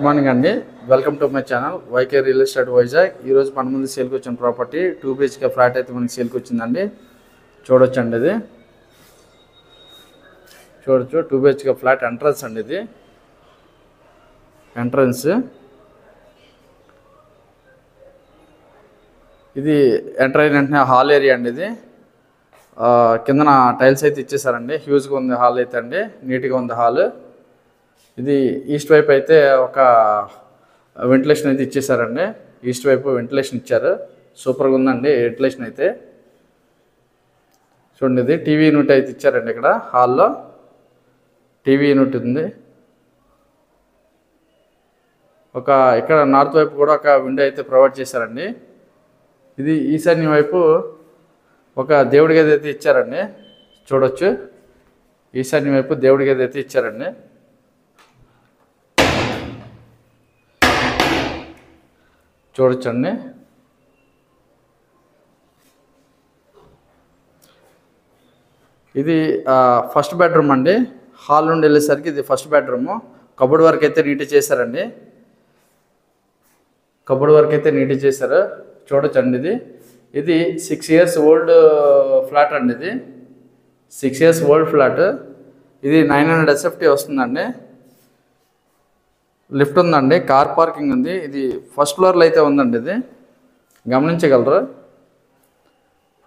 Good morning అండి. Welcome to my channel Y K real estate Vizag. ఈరోజు మన ముందు సేల్కి వచ్చిన ప్రాపర్టీ 2 BHK ఫ్లాట్ అయితే మనకి సేల్కి వచ్చిందండి. చూడొచ్చండి, ఇది చూడొచ్చు 2 BHK ఫ్లాట్ ఎంట్రన్స్ అండి. ఇది ఎంట్రన్స్, ఇది ఎంటర్ అయిన వెంటనే హాల్ ఏరియా అండి. ఇది కిందన టైల్స్ అయితే ఇచ్చేసారండి. హ్యూజ్గా ఉంది హాల్ అయితే అండి, నీట్గా ఉంది హాల్. ఇది ఈస్ట్ వైపు అయితే ఒక వెంటిలేషన్ అయితే ఇచ్చేసారండి. ఈస్ట్ వైపు వెంటిలేషన్ ఇచ్చారు, సూపర్గా ఉందండి వెంటిలేషన్ అయితే. చూడండి, ఇది టీవీ యూనిట్ అయితే ఇచ్చారండి. ఇక్కడ హాల్లో టీవీ యూనిట్ ఉంది. ఇక్కడ నార్త్ వైపు కూడా ఒక విండో అయితే ప్రొవైడ్ చేశారండి. ఇది ఈశాన్య వైపు ఒక దేవుడి గది అయితే ఇచ్చారండి. చూడొచ్చు, ఈశాన్య వైపు దేవుడి గది అయితే ఇచ్చారండి. చూడొచ్చండి, ఇది ఫస్ట్ బెడ్రూమ్ అండి. హాల్ నుండి వెళ్ళేసరికి ఇది ఫస్ట్ బెడ్రూము. కబోర్డ్ వర్క్ అయితే నీట్గా చేశారండి. కబోర్డ్ వర్క్ అయితే నీట్గా చేశారు. చూడొచ్చండి, ఇది 6 years ఓల్డ్ ఫ్లాట్ అండి. ఇది 6 years ఓల్డ్ ఫ్లాట్. ఇది 900 SFT వస్తుందండి. లిఫ్ట్ ఉందండి, కార్ పార్కింగ్ ఉంది. ఇది ఫస్ట్ ఫ్లోర్లో అయితే ఉందండి. ఇది గమనించగలరు,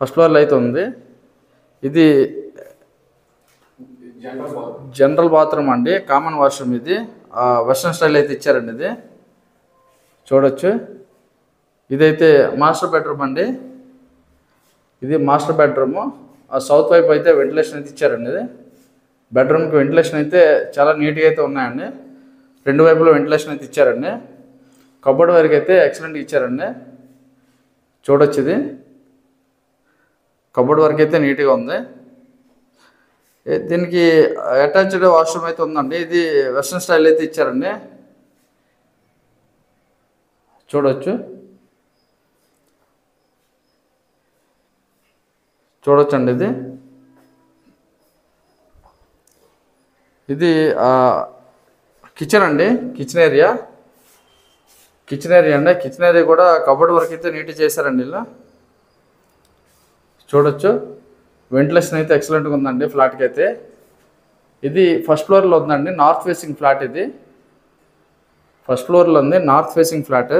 ఫస్ట్ ఫ్లోర్లో అయితే ఉంది. ఇది జనరల్ బాత్రూమ్ అండి, కామన్ వాష్రూమ్. ఇది వెస్ట్రన్ స్టైల్ అయితే ఇచ్చారండి. ఇది చూడొచ్చు. ఇదైతే మాస్టర్ బెడ్రూమ్ అండి. ఇది మాస్టర్ బెడ్రూము. సౌత్ వైపు అయితే వెంటిలేషన్ అయితే ఇచ్చారండి. ఇది బెడ్రూమ్కి వెంటిలేషన్ అయితే చాలా నీట్గా అయితే ఉన్నాయండి. రెండు వైపులో వెంటిలేషన్ అయితే ఇచ్చారండి. కబోర్డ్ వరకు అయితే ఎక్సలెంట్గా ఇచ్చారండి. చూడొచ్చు, ఇది కబోర్డ్ వరకు అయితే నీట్గా ఉంది. దీనికి అటాచ్డ్ వాష్రూమ్ అయితే ఉందండి. ఇది వెస్ట్రన్ స్టైల్ అయితే ఇచ్చారండి. చూడొచ్చు, చూడొచ్చండి. ఇది కిచెన్ అండి, కిచెన్ ఏరియా అండి. కిచెన్ ఏరియా కూడా కబోర్డ్ వర్క్ అయితే నీట్గా చేశారండి. ఇలా చూడొచ్చు, వెంటిలేషన్ అయితే ఎక్సలెంట్గా ఉందండి ఫ్లాట్కి అయితే. ఇది ఫస్ట్ ఫ్లోర్లో ఉందండి, నార్త్ ఫేసింగ్ ఫ్లాట్. ఇది ఫస్ట్ ఫ్లోర్లో ఉంది, నార్త్ ఫేసింగ్ ఫ్లాట్.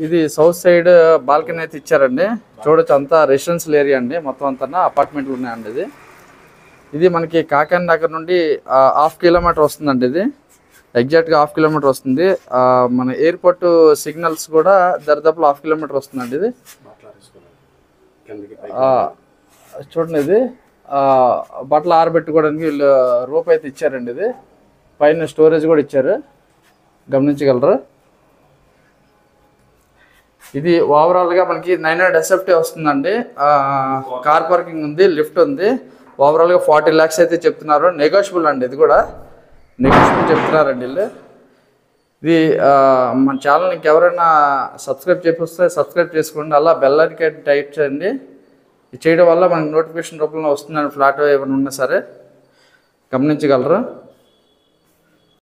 ఇది సౌత్ సైడ్ బాల్కనీ అయితే ఇచ్చారండి. చూడొచ్చు, అంతా రెసిడెన్షియల్ ఏరియా అండి. మొత్తం అంతా అపార్ట్మెంట్లు ఉన్నాయండి. ఇది మనకి కాకినాడ నగర్ నుండి 1/2 kilometer వస్తుందండి. ఇది ఎగ్జాక్ట్గా 1/2 kilometer వస్తుంది. మన ఎయిర్పోర్ట్ సిగ్నల్స్ కూడా దరిదాపులో 1/2 kilometer వస్తుందండి. ఇది చూడండి, ఇది బట్టలు ఆరబెట్టుకోవడానికి వీళ్ళు రూప్ అయితే ఇచ్చారండి. ఇది పైన స్టోరేజ్ కూడా ఇచ్చారు, గమనించగలరు. ఇది ఓవరాల్గా మనకి 900 SFT వస్తుందండి. కార్ పార్కింగ్ ఉంది, లిఫ్ట్ ఉంది. ఓవరాల్గా 40 lakhs అయితే చెప్తున్నారు. నెగోషియబుల్ అండి, ఇది కూడా నెగోషియబుల్ చెప్తున్నారండి వీళ్ళు. ఇది మన ఛానల్ ఇంకెవరైనా సబ్స్క్రైబ్ చేపిస్తే సబ్స్క్రైబ్ చేసుకోండి. అలా బెల్ ఐకాన్ టైప్ చేయండి. ఇది చేయడం వల్ల మనకి నోటిఫికేషన్ రూపంలో వస్తుందండి. ఫ్లాట్ ఏమైనా ఉన్నా సరే గమనించగలరు.